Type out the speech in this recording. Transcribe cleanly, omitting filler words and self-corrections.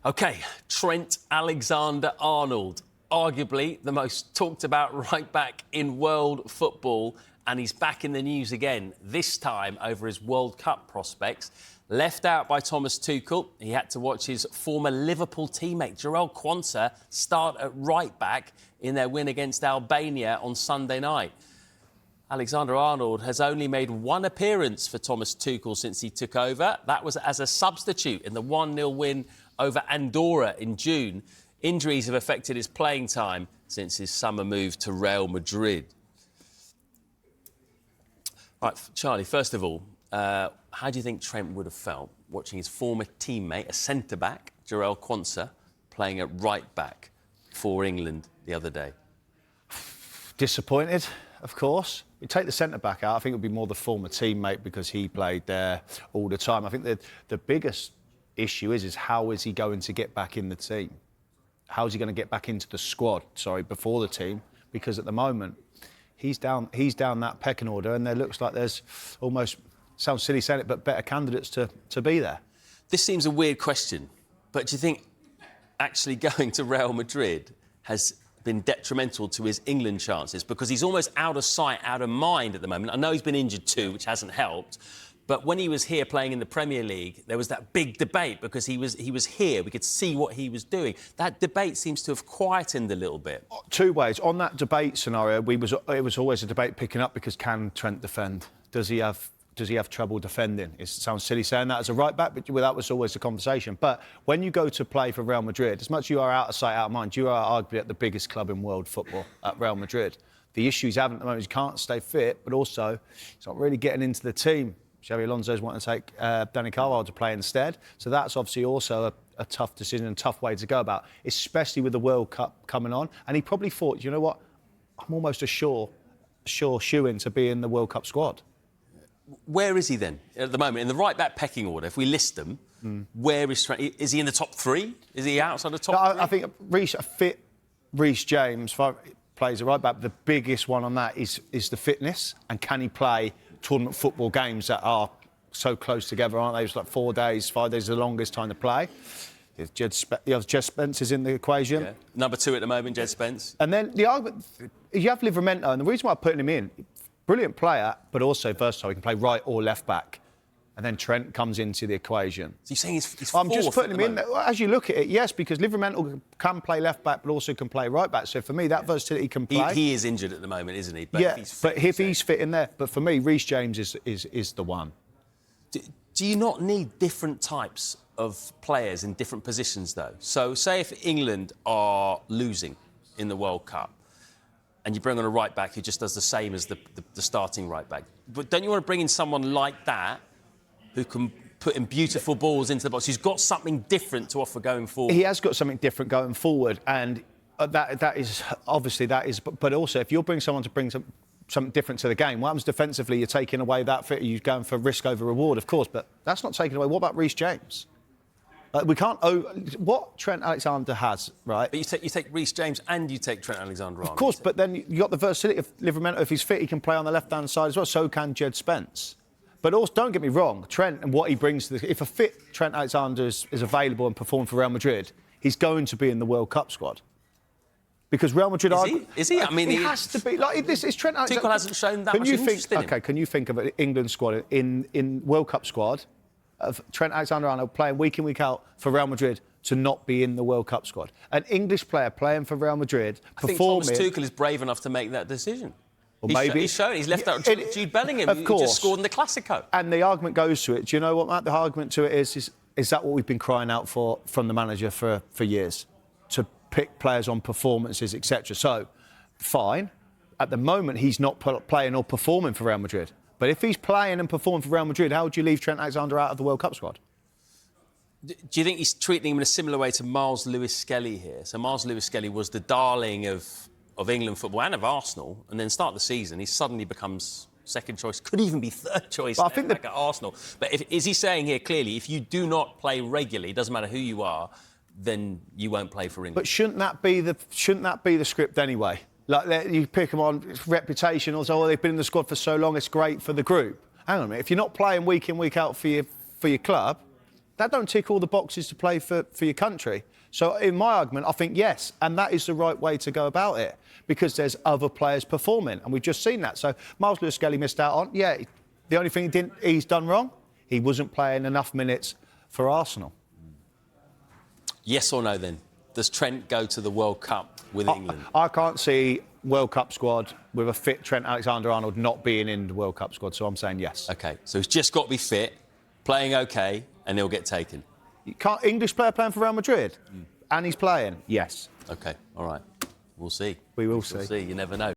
OK, Trent Alexander-Arnold, arguably the most talked about right-back in world football, and he's back in the news again, this time over his World Cup prospects. Left out by Thomas Tuchel, he had to watch his former Liverpool teammate Real Quansah start at right-back in their win against Albania on Sunday night. Alexander-Arnold has only made one appearance for Thomas Tuchel since he took over. That was as a substitute in the 1-0 win over Andorra in June. Injuries have affected his playing time since his summer move to Real Madrid. Right, Charlie, first of all, how do you think Trent would have felt watching his former teammate, a centre-back, Real Quansah, playing at right-back for England the other day? Disappointed, of course. You take the centre-back out, I think it would be more the former teammate because he played there all the time. I think the biggest issue is how is he going to get back in the team? How is he going to get back into the squad, before the team? Because at the moment, he's down that pecking order and there looks like there's almost, sounds silly saying it, but better candidates to be there. This seems a weird question, but do you think actually going to Real Madrid has been detrimental to his England chances? Because he's almost out of sight, out of mind at the moment. I know he's been injured too, which hasn't helped. But when he was here playing in the Premier League, there was that big debate because he was here. We could see what he was doing. That debate seems to have quietened a little bit. Two ways. On that debate scenario, it was always a debate picking up because can Trent defend? Does he have trouble defending? It sounds silly saying that as a right-back, but that was always the conversation. But when you go to play for Real Madrid, as much as you are out of sight, out of mind, you are arguably at the biggest club in world football at Real Madrid. The issue he's having at the moment is he can't stay fit, but also he's not really getting into the team. Xabi Alonso's wanting to take Dani Carvajal to play instead. So that's obviously also a tough decision and tough way to go about, especially with the World Cup coming on. And he probably thought, you know what, I'm almost a sure shoe-in to be in the World Cup squad. Where is he then at the moment? In the right-back pecking order, if we list them, where is Trent? Is he in the top three? Is he outside the top three? I think a fit Reece James plays a right-back. The biggest one on that is the fitness, and can he play tournament football games that are so close together, aren't they? It's like 4 days, 5 days is the longest time to play. Jed Spence is in the equation. Yeah. Number 2 at the moment, Jed Spence. And then the argument, you have Livramento, and the reason why I'm putting him in, brilliant player, but also versatile. He can play right or left back. And then Trent comes into the equation. So you're saying he's I'm just putting him in there. As you look at it, yes, because Livramento can play left back, but also can play right back. So for me, that versatility can play. He is injured at the moment, isn't he? But yeah, if he's fit in there. But for me, Reece James is the one. Do you not need different types of players in different positions, though? So say if England are losing in the World Cup, and you bring on a right-back who just does the same as the starting right-back. But don't you want to bring in someone like that who can put in beautiful balls into the box, who's got something different to offer going forward? He has got something different going forward, and that is... But also, if you're bringing someone to bring something different to the game, what happens defensively? You're taking away that fit, you're going for risk over reward, of course, but that's not taken away. What about Reece James? We can't... what Trent Alexander has, right? But you take Reece James and you take Trent Alexander-Arnold. Of course, but then you got the versatility of Livramento. If he's fit, he can play on the left-hand side as well. So can Jed Spence. But also, don't get me wrong, Trent and what he brings to the... If a fit Trent Alexander is available and performing for Real Madrid, he's going to be in the World Cup squad. Because Real Madrid Is he? I mean, he has to be. Like, this is Trent Alexander... Tuchel hasn't shown that much interest in him. OK, can you think of an England squad, in World Cup squad, of Trent Alexander-Arnold playing week in, week out for Real Madrid to not be in the World Cup squad? An English player playing for Real Madrid, performing... I think Thomas Tuchel is brave enough to make that decision. Well, maybe. He's shown. He's left out Jude Bellingham, of course, who just scored in the Classico. And the argument goes to it. Do you know what, Matt? The argument to it is that what we've been crying out for from the manager for years? To pick players on performances, etc. So, fine. At the moment, he's not playing or performing for Real Madrid. But if he's playing and performing for Real Madrid, how would you leave Trent Alexander out of the World Cup squad? Do you think he's treating him in a similar way to Miles Lewis-Skelly here? So Miles Lewis-Skelly was the darling of England football and of Arsenal, and then start the season, he suddenly becomes second choice, could even be third choice at Arsenal. But is he saying here clearly, if you do not play regularly, it doesn't matter who you are, then you won't play for England? But shouldn't that be the script anyway? Like, you pick them on reputation, also, they've been in the squad for so long, it's great for the group. Hang on a minute, if you're not playing week in, week out for your club, that don't tick all the boxes to play for your country. So in my argument, I think yes, and that is the right way to go about it because there's other players performing, and we've just seen that. So Miles Lewis-Skelly missed out on, yeah, the only thing he's done wrong, he wasn't playing enough minutes for Arsenal. Yes or no, then? Does Trent go to the World Cup with England? I can't see World Cup squad with a fit Trent Alexander-Arnold not being in the World Cup squad, so I'm saying yes. OK, so he's just got to be fit, playing OK, and he'll get taken. English player playing for Real Madrid, and he's playing, yes. OK, all right. We'll see. We will see. We'll see. You never know.